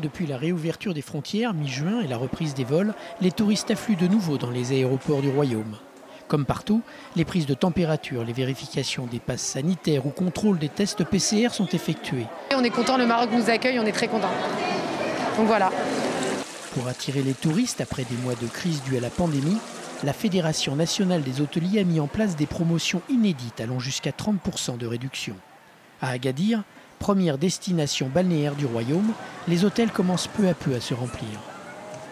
Depuis la réouverture des frontières mi-juin et la reprise des vols, les touristes affluent de nouveau dans les aéroports du Royaume. Comme partout, les prises de température, les vérifications des passes sanitaires ou contrôle des tests PCR sont effectués. On est content, le Maroc nous accueille, on est très content. Donc voilà. Pour attirer les touristes après des mois de crise due à la pandémie, la Fédération nationale des hôteliers a mis en place des promotions inédites allant jusqu'à 30% de réduction. À Agadir, première destination balnéaire du Royaume, les hôtels commencent peu à peu à se remplir.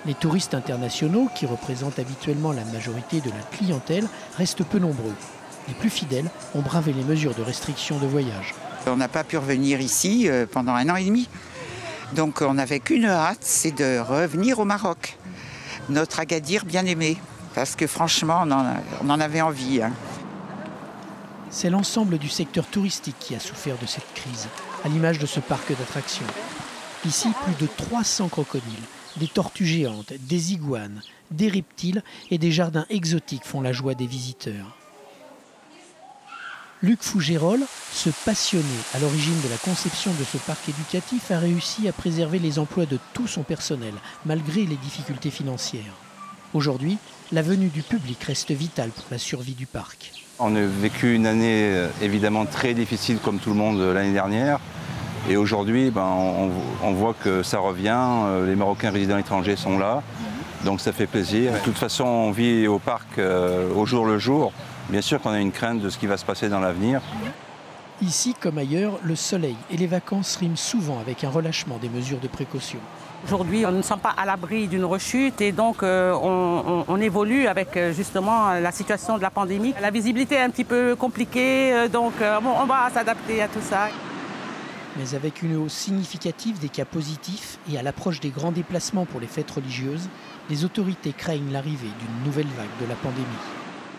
Les touristes internationaux, qui représentent habituellement la majorité de la clientèle, restent peu nombreux. Les plus fidèles ont bravé les mesures de restriction de voyage. On n'a pas pu revenir ici pendant 1 an et demi. Donc on n'avait qu'une hâte, c'est de revenir au Maroc. Notre Agadir bien aimé, parce que franchement on en avait envie. C'est l'ensemble du secteur touristique qui a souffert de cette crise, à l'image de ce parc d'attractions. Ici, plus de 300 crocodiles, des tortues géantes, des iguanes, des reptiles et des jardins exotiques font la joie des visiteurs. Luc Fougérol, ce passionné à l'origine de la conception de ce parc éducatif, a réussi à préserver les emplois de tout son personnel, malgré les difficultés financières. Aujourd'hui, la venue du public reste vitale pour la survie du parc. On a vécu une année évidemment très difficile comme tout le monde l'année dernière. Et aujourd'hui, on voit que ça revient, les Marocains résidant à l'étranger sont là, donc ça fait plaisir. De toute façon, on vit au parc au jour le jour. Bien sûr qu'on a une crainte de ce qui va se passer dans l'avenir. Ici, comme ailleurs, le soleil et les vacances riment souvent avec un relâchement des mesures de précaution. Aujourd'hui, nous ne sommes pas à l'abri d'une rechute et donc on évolue avec justement la situation de la pandémie. La visibilité est un petit peu compliquée, donc on va s'adapter à tout ça. Mais avec une hausse significative des cas positifs et à l'approche des grands déplacements pour les fêtes religieuses, les autorités craignent l'arrivée d'une nouvelle vague de la pandémie.